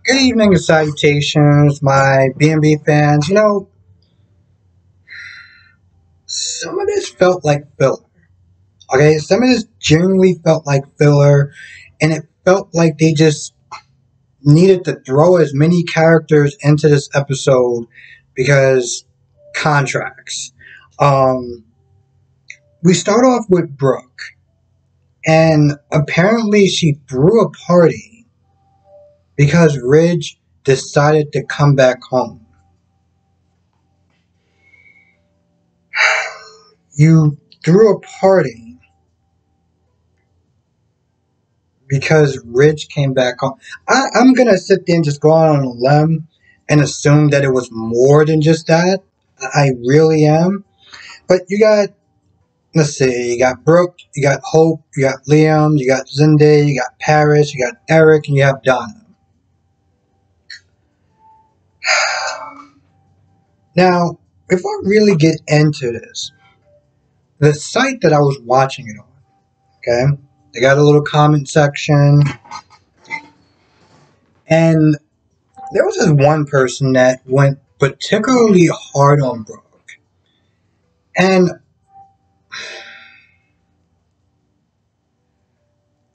Good evening and salutations, my B&B fans. Some of this felt like filler. Okay, some of this genuinely felt like filler, and it felt like they just needed to throw as many characters into this episode because contracts. Um, we start off with Brooke, and apparently she threw a party because Ridge decided to come back home. You threw a party because Ridge came back home. I'm gonna sit there and just go out on a limb and assume that it was more than just that. I really am. But let's see, you got Brooke, you got Hope, you got Liam, you got Zende, you got Paris, you got Eric, and you have Donna. Now, if I really get into this, the site that I was watching it on, okay, they got a little comment section, and there was this one person that went particularly hard on Brooke. And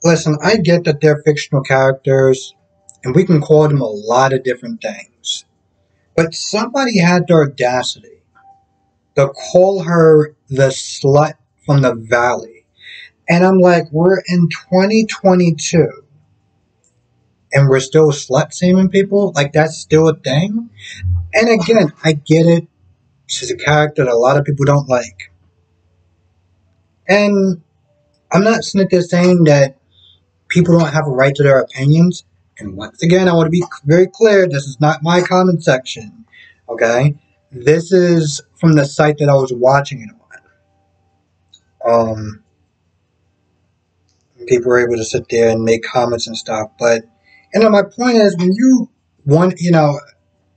listen, I get that they're fictional characters, and we can call them a lot of different things. But somebody had the audacity to call her the slut from the valley. And I'm like, we're in 2022, and we're still slut shaming people? Like, that's still a thing? And again, I get it. She's a character that a lot of people don't like. And I'm not sitting there saying that people don't have a right to their opinions. And once again, I want to be very clear, this is not my comment section. Okay? This is from the site that I was watching it on. People were able to sit there and make comments and stuff. But, my point is, when you want,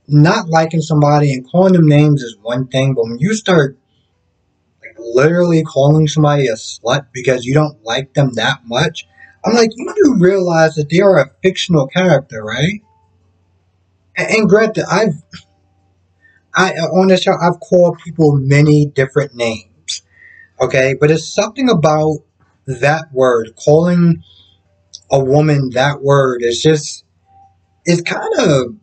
not liking somebody and calling them names is one thing, but when you start literally calling somebody a slut because you don't like them that much, I'm like, you do realize that they are a fictional character, right? And granted, on this show, I've called people many different names, okay? But it's something about that word, calling a woman that word, it's kind of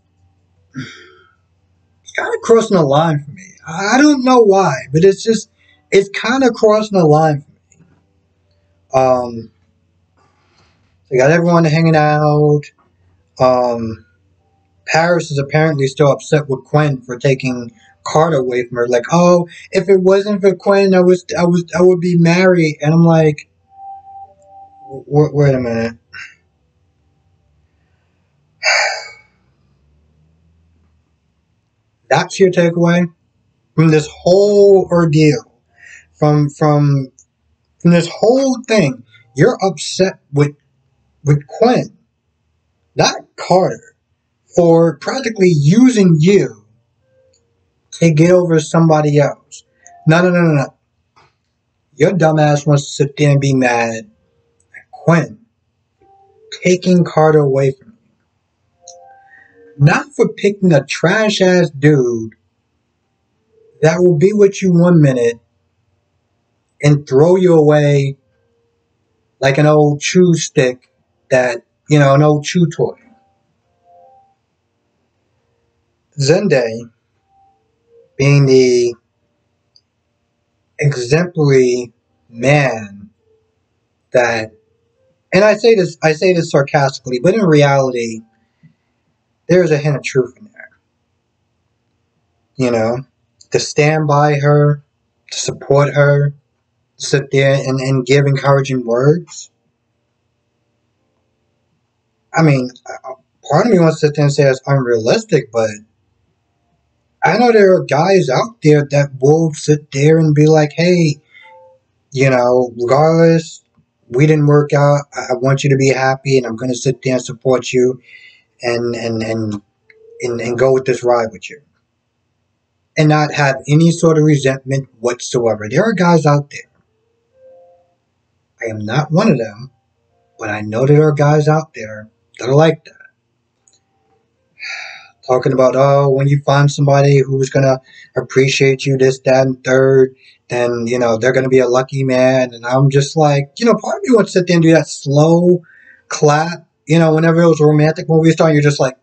crossing the line for me. I don't know why, but it's kind of crossing the line for me. They got everyone hanging out. Um, Paris is apparently still upset with Quinn for taking Carter away from her. Like, oh, if it wasn't for Quinn, I would be married. And I'm like, wait a minute. That's your takeaway from this whole ordeal, from this whole thing. You're upset with Quinn, not Carter, for practically using you to get over somebody else. No. Your dumbass wants to sit there and be mad at Quinn taking Carter away from you. Not for picking a trash ass dude that will be with you 1 minute and throw you away like an old chew stick an old chew toy. Zende, being the exemplary man that, and I say this sarcastically, but in reality, there's a hint of truth in there. To stand by her, to support her, to sit there and give encouraging words. I mean, part of me wants to sit there and say it's unrealistic, but I know there are guys out there that will sit there and be like, hey, regardless, we didn't work out. I want you to be happy, and I'm going to sit there and support you and go with this ride with you. And not have any sort of resentment whatsoever. There are guys out there. I am not one of them, but I know there are guys out there that are like that. talking about, oh, when you find somebody who's gonna appreciate you, this, that, and third, then they're gonna be a lucky man. And I'm just like, part of me wants to sit there and do that slow clap. Whenever those romantic movies start, you're just like,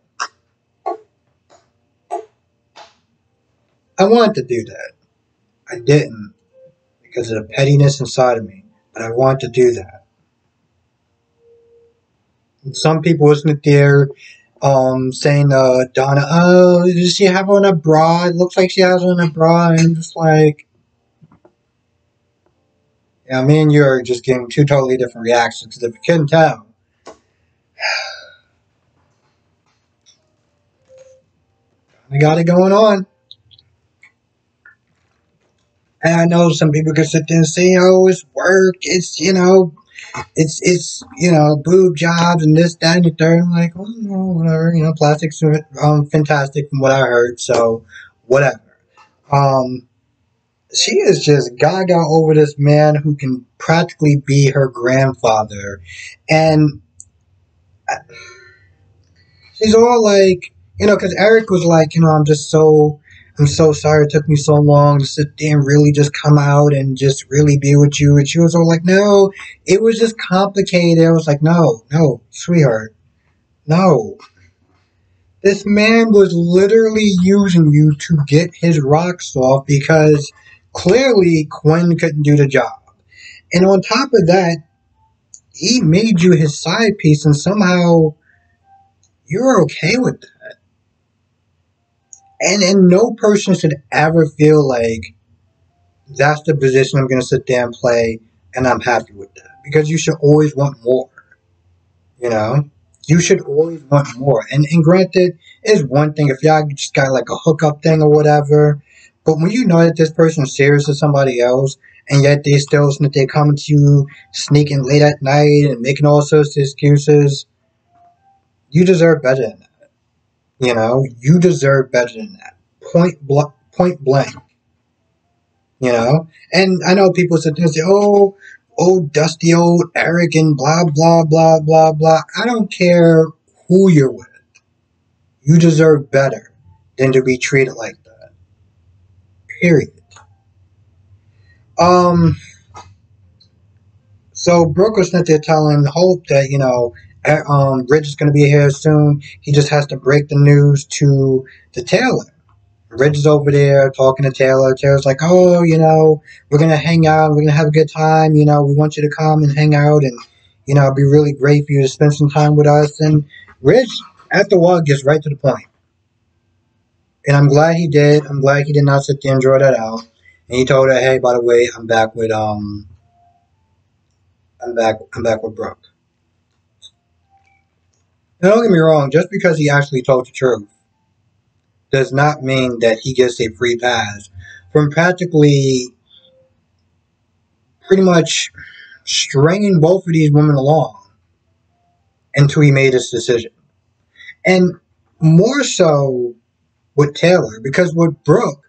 I wanted to do that. I didn't because of the pettiness inside of me, but I want to do that. And some people isn't there saying, Donna, oh, does she have on a bra? It looks like she has on a bra. And I'm just like, yeah, me and you are just getting two totally different reactions. Because if you couldn't tell, I got it going on. And I know some people can sit there and say, oh, it's work. It's boob jobs and this, that, and the third. I'm like, well, whatever. Plastics are fantastic from what I heard. So, whatever. She is just gaga over this man who can practically be her grandfather. And she's all like, because Eric was like, I'm so sorry it took me so long to sit there and really just come out and just really be with you. And she was all like, no, it was just complicated. I was like, no, sweetheart, no. This man was literally using you to get his rocks off because clearly Quinn couldn't do the job. And on top of that, he made you his side piece and somehow you're okay with that. And no person should ever feel like that's the position I'm going to sit there and play and I'm happy with that. Because you should always want more. You should always want more. And granted, it's one thing if y'all just got like a hookup thing or whatever. But when you know that this person's serious with somebody else and yet they're coming to you sneaking late at night and making all sorts of excuses, you deserve better than that. You deserve better than that. Point blank. And I know people sit there and say, oh, dusty old Eric and blah, blah, blah, blah, blah. I don't care who you're with. You deserve better than to be treated like that. Period. So Brooke was sitting there telling Hope that, Rich is going to be here soon. He just has to break the news to the Taylor. Rich is over there talking to Taylor. Taylor's like, oh, we're going to hang out. We're going to have a good time. We want you to come and hang out. And, it'd be really great for you to spend some time with us. And Rich, after a while, gets right to the point. And I'm glad he did. I'm glad he did not sit there and draw that out. And he told her, hey, by the way, I'm back with Brooke. Now, don't get me wrong. Just because he actually told the truth does not mean that he gets a free pass from practically pretty much stringing both of these women along until he made his decision. And more so with Taylor, because with Brooke,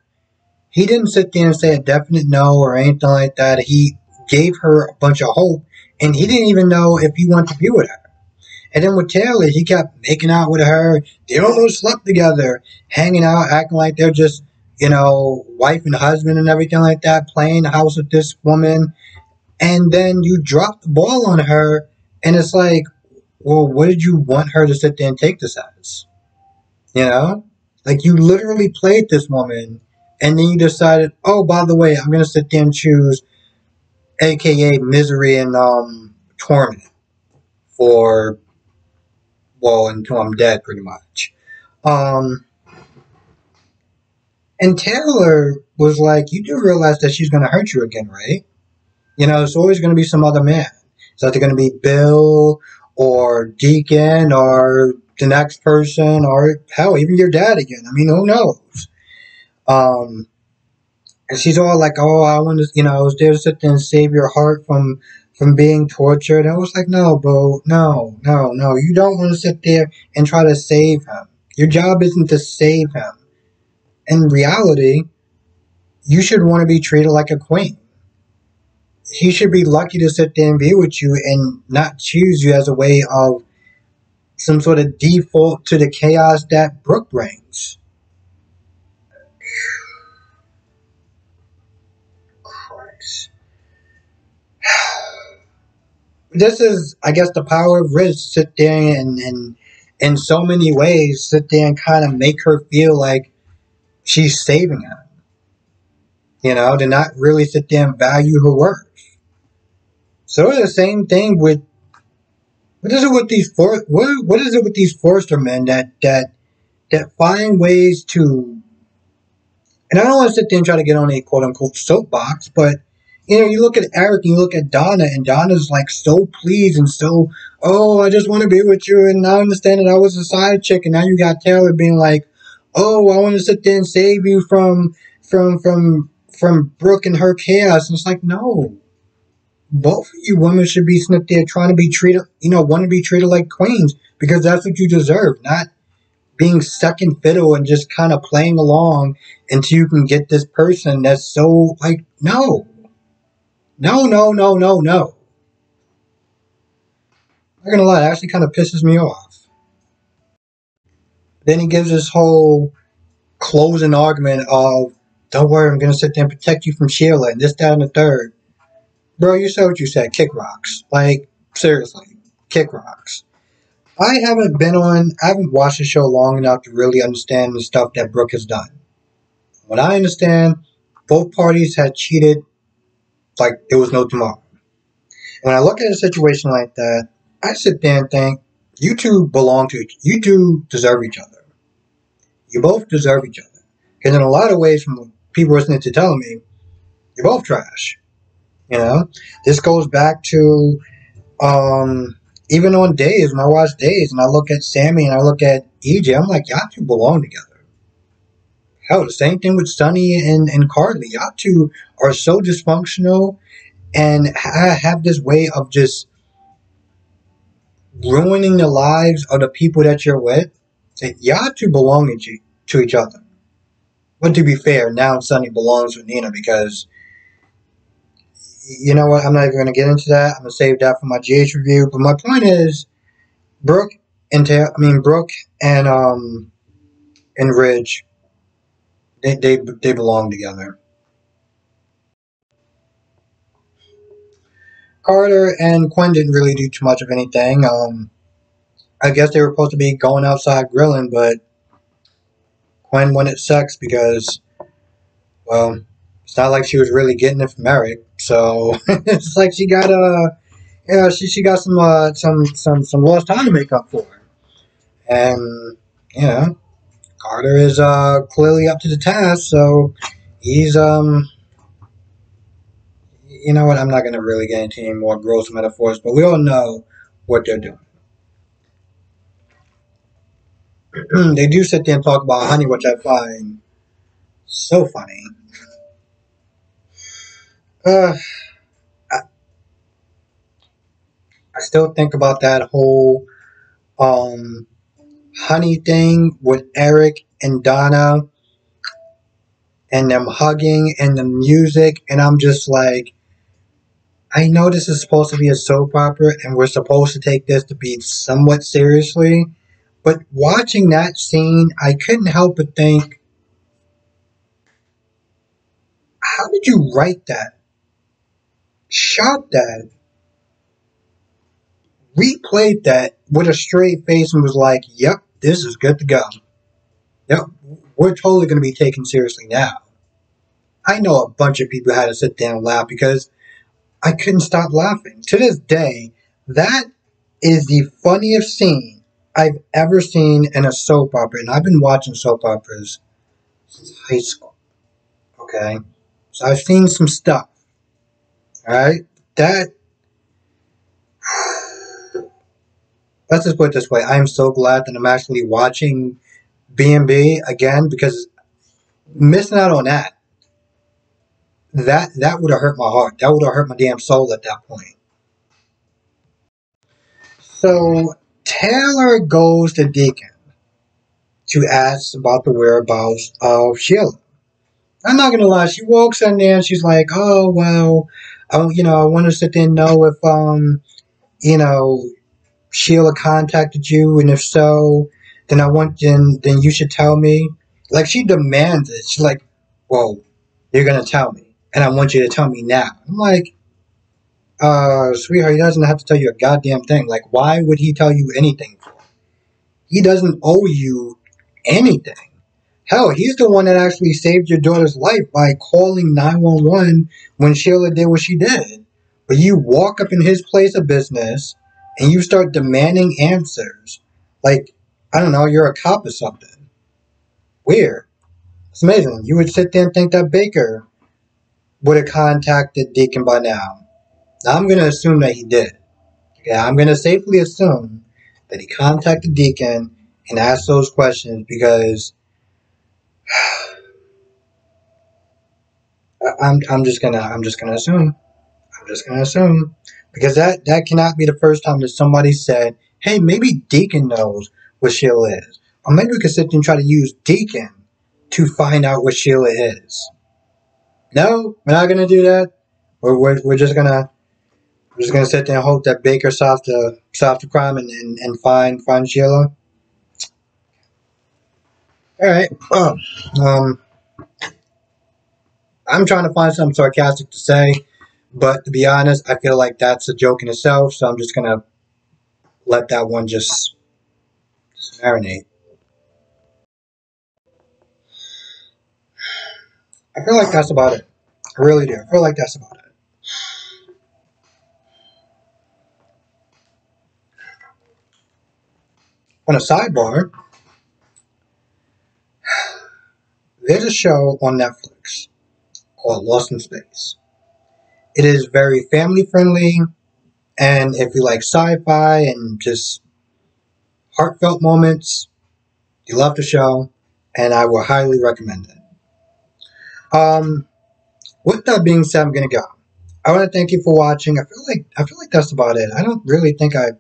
he didn't sit there and say a definite no or anything like that. He gave her a bunch of hope, and he didn't even know if he wanted to be with her. And then with Taylor, he kept making out with her. They almost slept together, hanging out, acting like they're just, wife and husband and everything like that, playing the house with this woman. And then you drop the ball on her, and it's like, well, what did you want her to sit there and take this as? Like you literally played this woman, and then you decided, oh, by the way, I'm going to sit there and choose AKA misery and torment for, well, until I'm dead, pretty much. And Taylor was like, you do realize that she's going to hurt you again, right? It's always going to be some other man. It's either going to be Bill or Deacon or the next person or, hell, even your dad again. I mean, who knows? And she's all like, oh, I want to, I was there to sit there and save your heart from being tortured. And I was like, no, bro, no. You don't want to sit there and try to save him. Your job isn't to save him. In reality, you should want to be treated like a queen. He should be lucky to sit there and be with you and not choose you as a way of some sort of default to the chaos that Brooke brings. Christ. This is, I guess, the power of Riz. Sit there and in so many ways, sit there and kind of make her feel like she's saving him. You know, to not really sit there and value her worth. So it's the same thing with what is it with these what is it with these Forster men that find ways to, and I don't want to sit there and try to get on a quote unquote soapbox, but you know, you look at Eric and you look at Donna, and Donna's like so pleased and so, oh, I just want to be with you, and I understand that I was a side chick, and now you got Taylor being like, oh, I want to sit there and save you from Brooke and her chaos. And it's like, no, both of you women should be sitting there trying to be treated, you know, want to be treated like queens because that's what you deserve, not being second fiddle and just kind of playing along until you can get this person that's so like, no. No, no, no, no, no. I'm not gonna lie, it actually kind of pisses me off. Then he gives this whole closing argument of, don't worry, I'm gonna sit there and protect you from Sheila and this, that, and the third. Bro, you said what you said. Kick rocks. Like, seriously. Kick rocks. I haven't watched the show long enough to really understand the stuff that Brooke has done. What I understand, both parties had cheated like there was no tomorrow. When I look at a situation like that, I sit there and think, you two you two deserve each other. You both deserve each other. Because in a lot of ways, from people listening to telling me, you're both trash. You know? This goes back to, even on Days, when I watch Days, and I look at Sammy and I look at EJ, I'm like, y'all two belong together. Hell, the same thing with Sonny and Carly. Y'all two are so dysfunctional and have this way of just ruining the lives of the people that you're with. That y'all two belong to each other. But to be fair, now Sonny belongs with Nina because, you know what, I'm not even going to get into that. I'm going to save that for my GH review. But my point is, Brooke and Ridge, they belong together. Carter and Quinn didn't really do too much of anything. I guess they were supposed to be going outside grilling, but Quinn wanted sex because, well, it's not like she was really getting it from Eric. So it's like she got she got some lost time to make up for. And you know, Carter is clearly up to the task, so he's you know what, I'm not gonna really get into any more gross metaphors, but we all know what they're doing. They do sit there and talk about honey, which I find so funny. I, I still think about that whole honey thing with Eric and Donna and them hugging and the music, and I'm just like, I know this is supposed to be a soap opera and we're supposed to take this to be somewhat seriously, but watching that scene, I couldn't help but think, how did you write that? Shot that? Replayed that with a straight face and was like, yep, this is good to go. Yep, we're totally going to be taken seriously now. I know a bunch of people had to sit down and laugh because I couldn't stop laughing. To this day, that is the funniest scene I've ever seen in a soap opera. And I've been watching soap operas since high school. Okay? So I've seen some stuff. Alright? Let's just put it this way. I am so glad that I'm actually watching B&B again, because missing out on that would have hurt my heart. That would have hurt my damn soul at that point. So Taylor goes to Deacon to ask about the whereabouts of Sheila. I'm not gonna lie, she walks in there and she's like, oh well, I want to sit there and know if you know, Sheila contacted you, and if so, then you should tell me. Like, she demands it. She's like, well, you're gonna tell me, and I want you to tell me now. I'm like, sweetheart, he doesn't have to tell you a goddamn thing. Like, why would he tell you anything for? He doesn't owe you anything. Hell, he's the one that actually saved your daughter's life by calling 911 when Sheila did what she did. But you walk up in his place of business and you start demanding answers. Like, I don't know, you're a cop or something. Weird. It's amazing. You would sit there and think that Baker would have contacted Deacon by now. Now, I'm going to assume that he did. Yeah, I'm going to safely assume that he contacted Deacon and asked those questions because I'm just gonna assume. I'm just gonna assume because that cannot be the first time that somebody said, "Hey, maybe Deacon knows what Sheila is," or maybe we could sit there and try to use Deacon to find out what Sheila is. No, we're not gonna do that. We're just gonna sit there and hope that Baker solves the crime and find Sheila. All right. I'm trying to find something sarcastic to say, but to be honest, I feel like that's a joke in itself, so I'm just gonna let that one just marinate. I feel like that's about it. I really do. I feel like that's about it. On a sidebar, there's a show on Netflix called Lost in Space. It is very family friendly, and if you like sci-fi and just heartfelt moments, you love the show, and I will highly recommend it. With that being said, I'm gonna go. I want to thank you for watching. I feel like that's about it. I don't really think I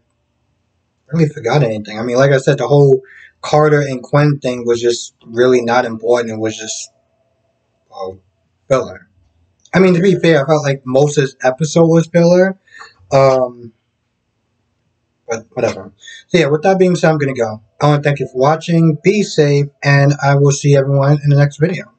really forgot anything. I mean, like I said, the whole Carter and Quinn thing was just really not important. It was just filler. I mean, to be fair, I felt like most of this episode was filler. Um, but whatever. So yeah, with that being said, I'm gonna go. I want to thank you for watching. Be safe, and I will see everyone in the next video.